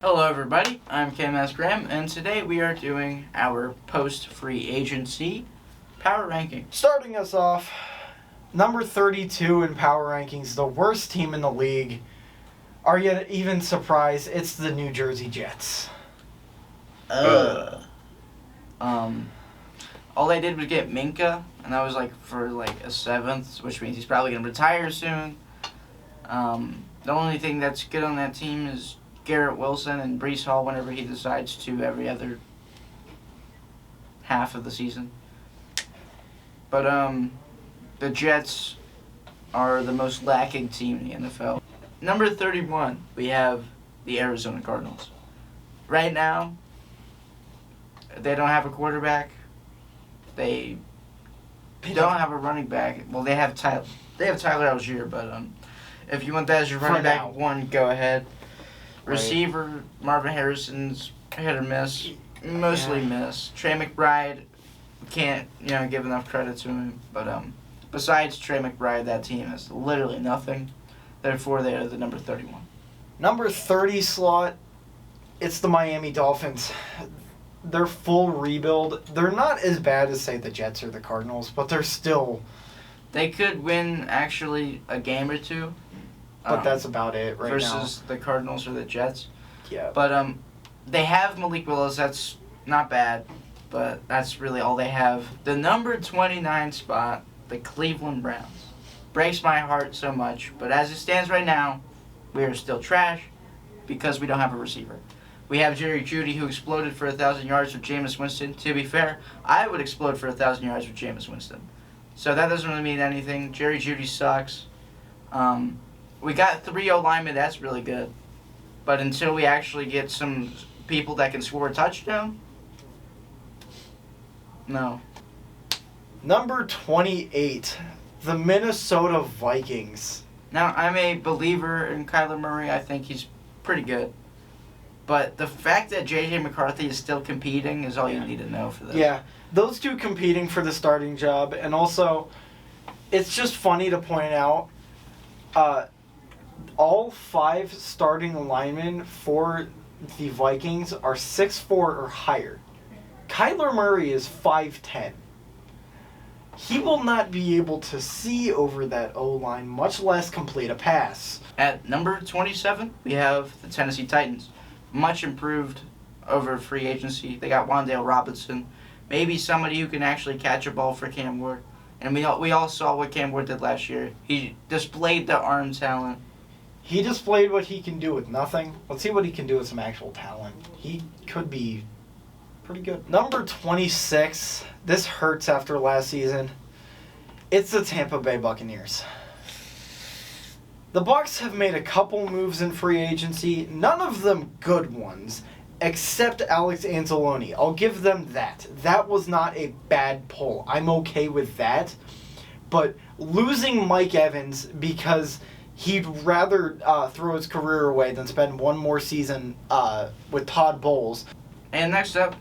Hello everybody, I'm KMS Graham, and today we are doing our post-free agency power ranking. Starting us off, number 32 in power rankings, the worst team in the league. Are you even surprised? It's the New Jersey Jets. All they did was get Minka, and that was for a 7th, which means he's probably going to retire soon. The only thing that's good on that team is Garrett Wilson and Breece Hall whenever he decides to every other half of the season. But the Jets are the most lacking team in the NFL. Number 31, we have the Arizona Cardinals. Right now, they don't have a quarterback. They don't have a running back. Well, they have Tyler Algier, but if you want that as your running back one, go ahead. Receiver, Marvin Harrison's hit or miss. Mostly miss. Trey McBride, can't give enough credit to him. But besides Trey McBride, that team has literally nothing. Therefore, they are the number 31. Number 30 slot, it's the Miami Dolphins. They're full rebuild. They're not as bad as, say, the Jets or the Cardinals, but they're still... They could win, actually, a game or two. But that's about it right now. Versus the Cardinals or the Jets. Yeah. But they have Malik Willis. That's not bad. But that's really all they have. The number 29 spot, the Cleveland Browns. Breaks my heart so much. But as it stands right now, we are still trash because we don't have a receiver. We have Jerry Jeudy, who exploded for 1,000 yards with Jameis Winston. To be fair, I would explode for 1,000 yards with Jameis Winston. So that doesn't really mean anything. Jerry Jeudy sucks. We got 3 O-linemen. That's really good. But until we actually get some people that can score a touchdown, no. Number 28, the Minnesota Vikings. Now, I'm a believer in Kyler Murray. I think he's pretty good. But the fact that J.J. McCarthy is still competing is all you need to know for this. Yeah, those two competing for the starting job. And also, it's just funny to point out, all 5 starting linemen for the Vikings are 6'4" or higher. Kyler Murray is 5'10". He will not be able to see over that O-line, much less complete a pass. At number 27, we have the Tennessee Titans. Much improved over free agency. They got Wan'Dale Robinson. Maybe somebody who can actually catch a ball for Cam Ward. And we all saw what Cam Ward did last year. He displayed the arm talent. He displayed what he can do with nothing. Let's see what he can do with some actual talent. He could be pretty good. Number 26. This hurts after last season. It's the Tampa Bay Buccaneers. The Bucs have made a couple moves in free agency, none of them good ones, except Alex Anzalone. I'll give them that. That was not a bad pull. I'm okay with that. But losing Mike Evans because he'd rather throw his career away than spend one more season with Todd Bowles. And next up,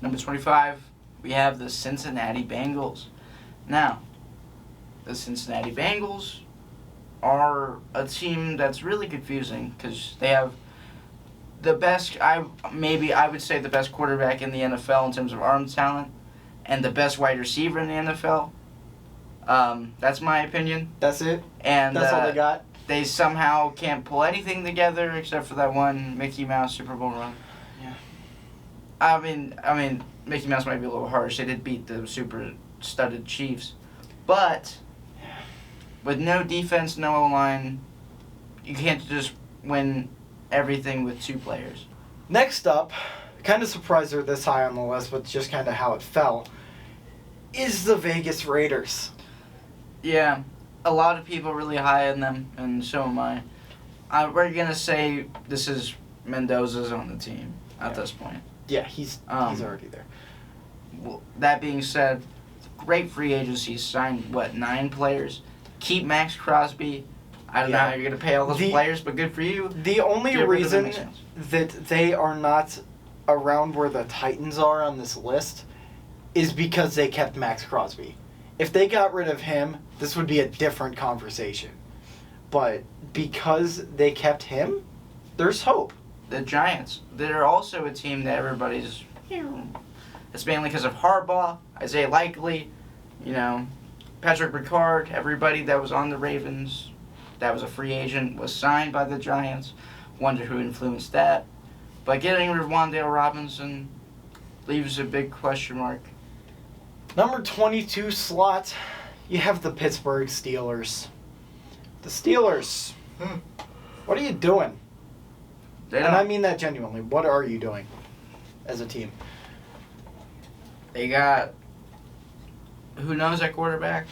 number 25, we have the Cincinnati Bengals. Now, the Cincinnati Bengals are a team that's really confusing because they have the best, I would say the best quarterback in the NFL in terms of arm talent and the best wide receiver in the NFL. That's my opinion. That's it? And that's all they got? They somehow can't pull anything together except for that one Mickey Mouse Super Bowl run. Yeah. I mean, Mickey Mouse might be a little harsh. They did beat the super studded Chiefs. But with no defense, no O-line, you can't just win everything with 2 players. Next up, kind of surprised they're this high on the list, but just kind of how it fell, is the Vegas Raiders. Yeah, a lot of people really high on them, and so am I. We're going to say this is Mendoza's on the team at this point. Yeah, he's already there. Well, that being said, great free agency, signed, 9 players? Keep Max Crosby. I don't know how you're going to pay all those players, but good for you. The only reason that they are not around where the Titans are on this list is because they kept Max Crosby. If they got rid of him, this would be a different conversation. But because they kept him, there's hope. the Giants. They're also a team that everybody's. It's mainly because of Harbaugh, Isaiah Likely, Patrick Ricard, everybody that was on the Ravens, that was a free agent, was signed by the Giants. Wonder who influenced that. But getting rid of Wan'Dale Robinson leaves a big question mark. Number 22 slot, you have the Pittsburgh Steelers. The Steelers. What are you doing? And I mean that genuinely. What are you doing as a team? They got, who knows at quarterback?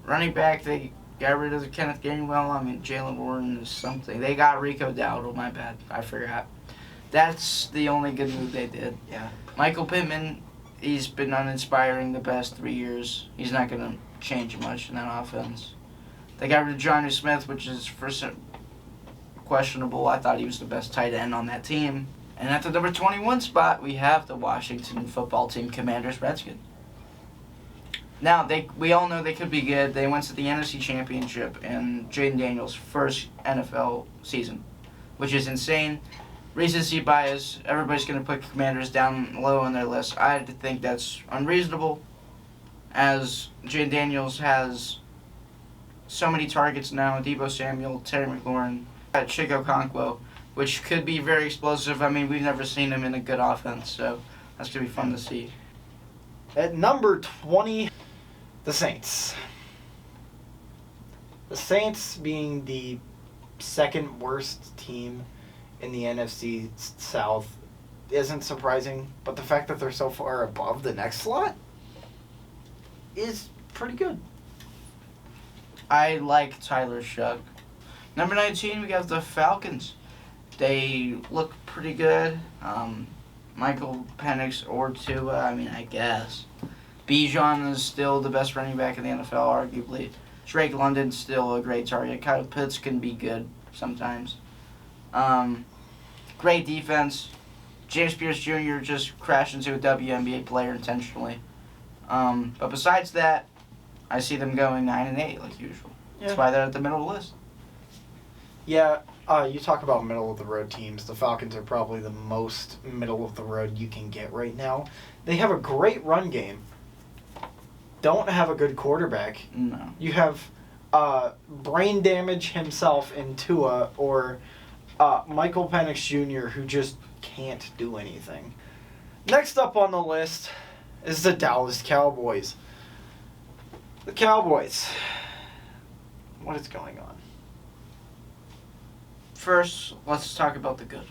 Running back, they got rid of Kenneth Gainwell. I mean, Jalen Warren is something. They got Rico Dowdle, my bad. I forgot. That's the only good move they did. Yeah. Michael Pittman, he's been uninspiring the past 3 years. He's not going to change much in that offense. They got rid of Johnny Smith, which is questionable. I thought he was the best tight end on that team. And at the number 21 spot, we have the Washington football team Commanders Redskins. Now, we all know they could be good. They went to the NFC Championship in Jaden Daniels' first NFL season, which is insane. Recency bias, everybody's going to put Commanders down low on their list. I think that's unreasonable, as Jaden Daniels has so many targets now. Deebo Samuel, Terry McLaurin, Chico Okonkwo, which could be very explosive. I mean, we've never seen him in a good offense, so that's going to be fun to see. At number 20, the Saints. The Saints being the second worst team in the NFC South isn't surprising, but the fact that they're so far above the next slot is pretty good. I like Tyler Shug. Number 19, we got the Falcons. They look pretty good. Michael Penix or Tua, I guess. Bijan is still the best running back in the NFL, arguably. Drake London's still a great target. Kyle Pitts can be good sometimes. Great defense. James Pierce Jr. just crashed into a WNBA player intentionally. But besides that, I see them going 9-8 like usual. Yeah. That's why they're at the middle of the list. Yeah, you talk about middle-of-the-road teams. The Falcons are probably the most middle-of-the-road you can get right now. They have a great run game. Don't have a good quarterback. No. You have brain damage himself in Tua or Michael Penix Jr., who just can't do anything. Next up on the list is the Dallas Cowboys. The Cowboys. What is going on? First, let's talk about the good.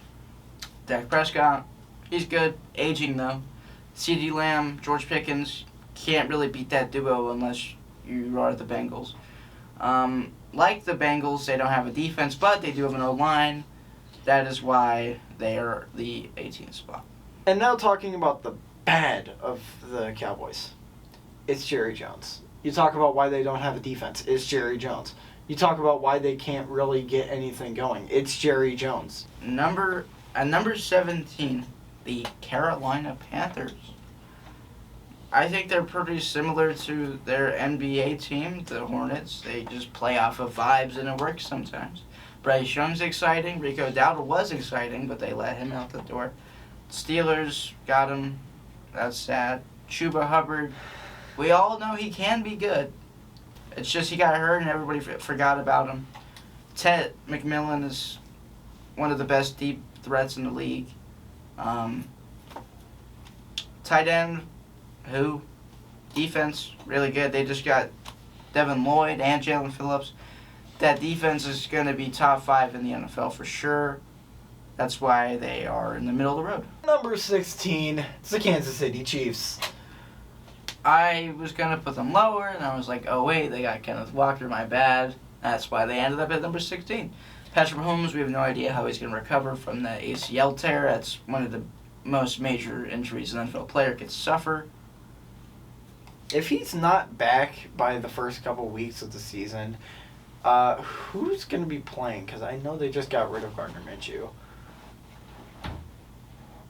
Dak Prescott, he's good. Aging, though. CeeDee Lamb, George Pickens, can't really beat that duo unless you are the Bengals. Like the Bengals, they don't have a defense, but they do have an O-line. That is why they are the 18th spot. And now talking about the bad of the Cowboys. It's Jerry Jones. You talk about why they don't have a defense. It's Jerry Jones. You talk about why they can't really get anything going. It's Jerry Jones. Number 17, the Carolina Panthers. I think they're pretty similar to their NBA team, the Hornets. They just play off of vibes and it works sometimes. Bryce Young's exciting. Rico Dowdle was exciting, but they let him out the door. Steelers got him. That's sad. Chuba Hubbard. We all know he can be good. It's just he got hurt and everybody forgot about him. Ted McMillan is one of the best deep threats in the league. Tight end, who? Defense, really good. They just got Devin Lloyd and Jalen Phillips. That defense is going to be top 5 in the NFL for sure. That's why they are in the middle of the road. Number 16, it's the Kansas City Chiefs. I was going to put them lower, and I was like, oh, wait, they got Kenneth Walker, my bad. That's why they ended up at number 16. Patrick Mahomes, we have no idea how he's going to recover from the ACL tear. That's one of the most major injuries an NFL player could suffer. If he's not back by the first couple weeks of the season, who's going to be playing? Because I know they just got rid of Gardner Minshew.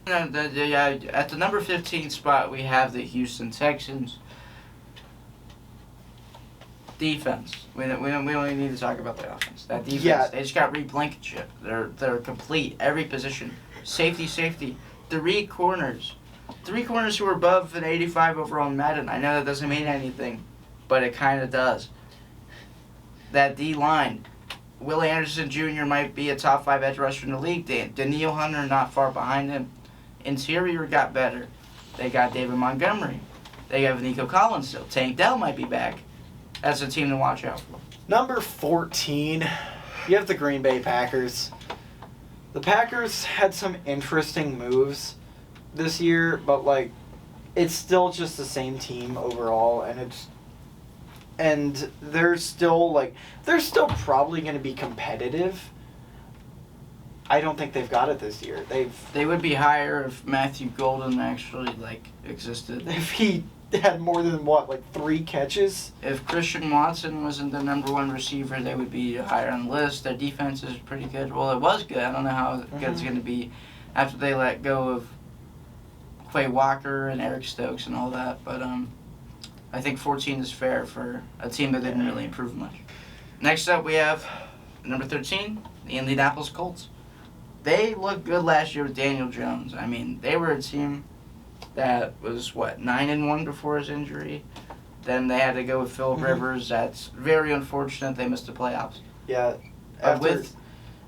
At the number 15 spot, we have the Houston Texans. defense. We don't even need to talk about the offense. That defense, Yeah. they just got Blankenship. They're complete every position. Safety. Three corners who are above an 85 overall in Madden. I know that doesn't mean anything, but it kind of does. That D line, Will Anderson Jr. might be a top 5 edge rusher in the league. Daniil Hunter not far behind him. Interior got better. They got David Montgomery. They have Nico Collins still. Tank Dell might be back. That's a team to watch out for. Number 14, you have the Green Bay Packers. The Packers had some interesting moves this year, but like, it's still just the same team overall, and they're still probably going to be competitive. I don't think they've got it this year. They would be higher if Matthew Golden actually existed. If he had more than 3 catches. If Christian Watson wasn't the number 1 receiver, they would be higher on the list. Their defense is pretty good. Well, it was good. I don't know how good it's going to be after they let go of Quay Walker and Eric Stokes and all that. But I think 14 is fair for a team that didn't really improve much. Next up, we have number 13, the Indianapolis Colts. They looked good last year with Daniel Jones. I mean, they were a team that was 9-1 before his injury. Then they had to go with Phillip Rivers. That's very unfortunate. They missed the playoffs. Yeah,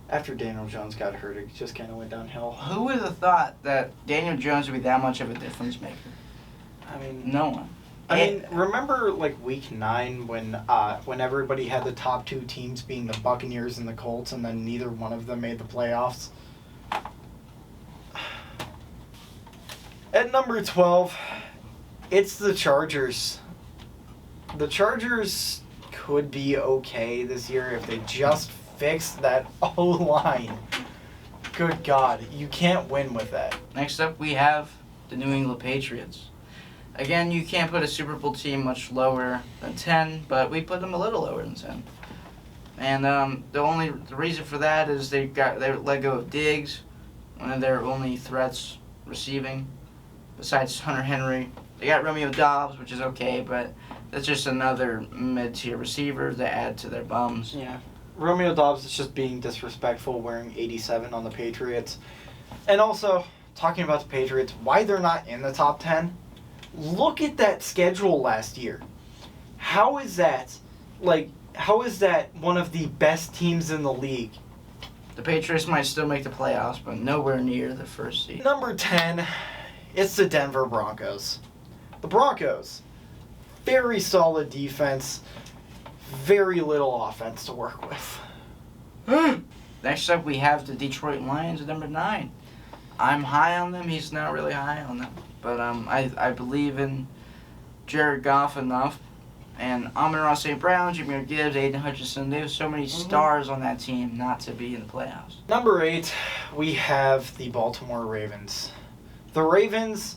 after Daniel Jones got hurt, it just kind of went downhill. Who would have thought that Daniel Jones would be that much of a difference maker? I mean, no one. Remember week 9 when everybody had the top 2 teams being the Buccaneers and the Colts, and then neither one of them made the playoffs. At number 12, it's the Chargers. The Chargers could be okay this year if they just fix that O-line. Good God, you can't win with that. Next up, we have the New England Patriots. Again, you can't put a Super Bowl team much lower than 10, but we put them a little lower than 10. And the reason for that is they let go of Diggs, one of their only threats receiving, besides Hunter Henry. They got Romeo Doubs, which is okay, but that's just another mid-tier receiver to add to their bums. Yeah. Romeo Doubs is just being disrespectful wearing 87 on the Patriots. And also, talking about the Patriots, why they're not in the top 10, look at that schedule last year. How is that one of the best teams in the league? The Patriots might still make the playoffs, but nowhere near the first seed. Number 10, it's the Denver Broncos. The Broncos, very solid defense, very little offense to work with. Next up, we have the Detroit Lions at number 9. I'm high on them. He's not really high on them. But I believe in Jared Goff enough. And Amon-Ra St. Brown, Jahmyr Gibbs, Aiden Hutchinson. They have so many stars on that team not to be in the playoffs. Number 8, we have the Baltimore Ravens. The Ravens,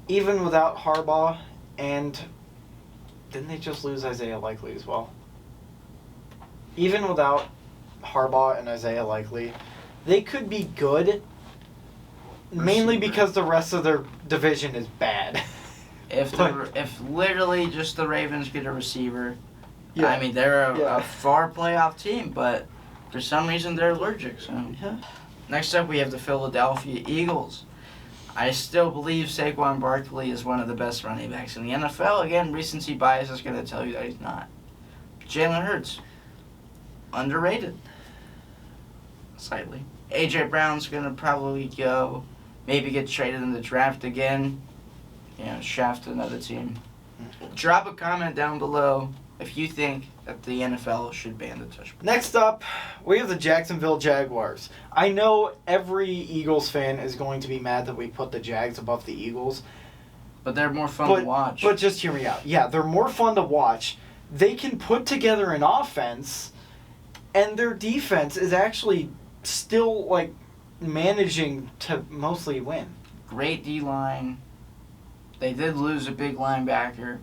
even without Harbaugh, and didn't they just lose Isaiah Likely as well? Even without Harbaugh and Isaiah Likely, they could be good, mainly because the rest of their division is bad. If literally just the Ravens get a receiver, Yeah. I mean, they're a far playoff team, but for some reason they're allergic. So. Yeah. Next up, we have the Philadelphia Eagles. I still believe Saquon Barkley is one of the best running backs in the NFL. Again, recency bias is going to tell you that he's not. Jalen Hurts, underrated, slightly. A.J. Brown's going to probably go, maybe get traded in the draft again. Shaft another team. Drop a comment down below if you think that the NFL should ban the touch. Next up, we have the Jacksonville Jaguars. I know every Eagles fan is going to be mad that we put the Jags above the Eagles. But they're more fun to watch. But just hear me out. Yeah, they're more fun to watch. They can put together an offense, and their defense is actually still, managing to mostly win. Great D-line. They did lose a big linebacker.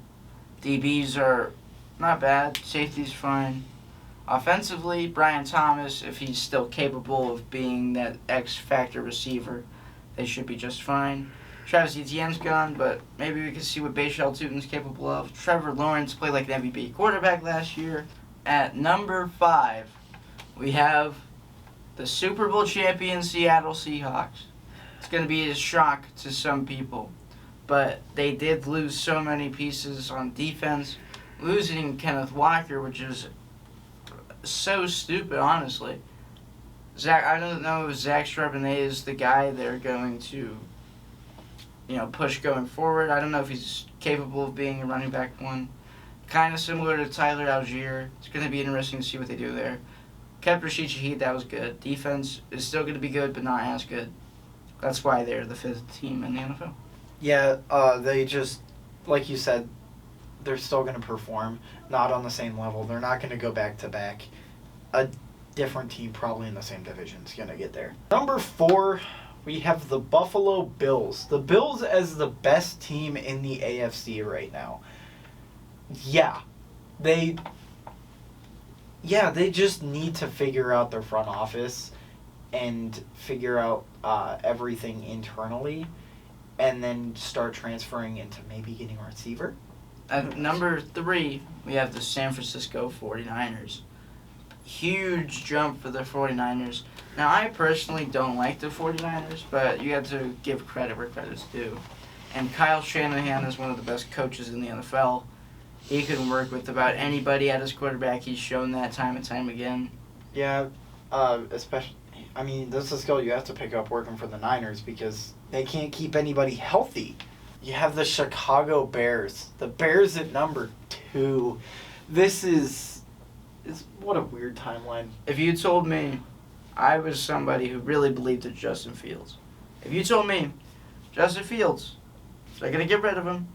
DBs are not bad. Safety's fine. Offensively, Brian Thomas, if he's still capable of being that X-factor receiver, they should be just fine. Travis Etienne's gone, but maybe we can see what Bashal Tutin's capable of. Trevor Lawrence played like an MVP quarterback last year. At number 5, we have the Super Bowl champion Seattle Seahawks. It's going to be a shock to some people, but they did lose so many pieces on defense. Losing Kenneth Walker, which is so stupid, honestly. I don't know if Zach Charbonnet is the guy they're going to, push going forward. I don't know if he's capable of being a running back one. Kind of similar to Tyler Algier. It's going to be interesting to see what they do there. Kept Rashid Shaheed, that was good. Defense is still going to be good, but not as good. That's why they're the 5th team in the NFL. Yeah, they just, like you said, they're still going to perform. Not on the same level. They're not going to go back-to-back. A different team probably in the same division is going to get there. Number 4, we have the Buffalo Bills. The Bills as the best team in the AFC right now. Yeah, they just need to figure out their front office and figure out everything internally and then start transferring into maybe getting a receiver. At number 3, we have the San Francisco 49ers. Huge jump for the 49ers. Now, I personally don't like the 49ers, but you have to give credit where credit's due. And Kyle Shanahan is one of the best coaches in the NFL. He can work with about anybody at his quarterback. He's shown that time and time again. Yeah, especially, this is a skill you have to pick up working for the Niners because they can't keep anybody healthy. You have the Chicago Bears. The Bears at number 2. This is what a weird timeline. If you told me I was somebody who really believed in Justin Fields, if you told me Justin Fields, they're going to get rid of him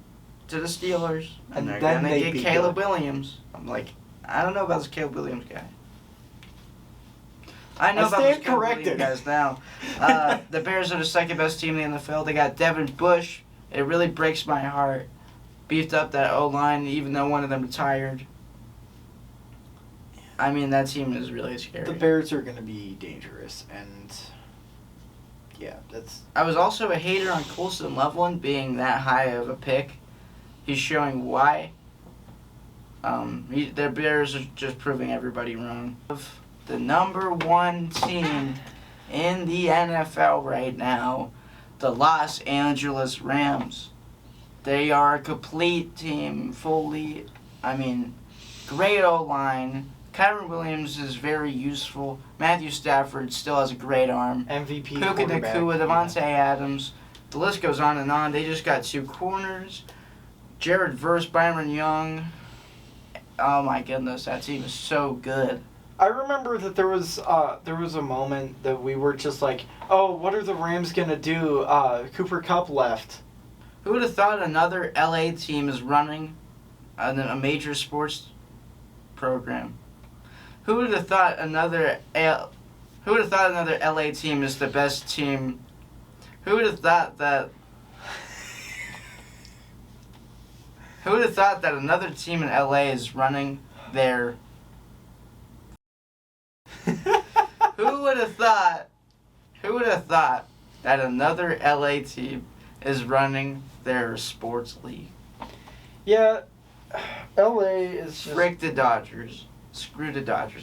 to the Steelers, and they're going to get Caleb Williams. I'm like, I don't know about this Caleb Williams guy. I know about this Caleb Williams guys now. The Bears are the 2nd best team in the NFL. They got Devin Bush. It really breaks my heart. Beefed up that O-line, even though one of them retired. That team is really scary. The Bears are going to be dangerous, and yeah, that's... I was also a hater on Colston Loveland being that high of a pick. He's showing why. The Bears are just proving everybody wrong. The number 1 team in the NFL right now, the Los Angeles Rams. They are a complete team, fully, great O-line. Kyron Williams is very useful. Matthew Stafford still has a great arm. MVP Puka quarterback. Nacua, Devontae Adams. The list goes on and on. They just got 2 corners. Jared Verse, Byron Young. Oh my goodness, that team is so good. I remember that there was a moment that we were just like, oh, what are the Rams gonna do? Cooper Kupp left. Who would have thought another LA team is running a major sports program? Who would have thought another LA team is the best team? Who would have thought that? Who would have thought that another team in LA is running their? Who would have thought that another LA team is running their sports league? Yeah, LA is just... Frick the Dodgers. Screw the Dodgers.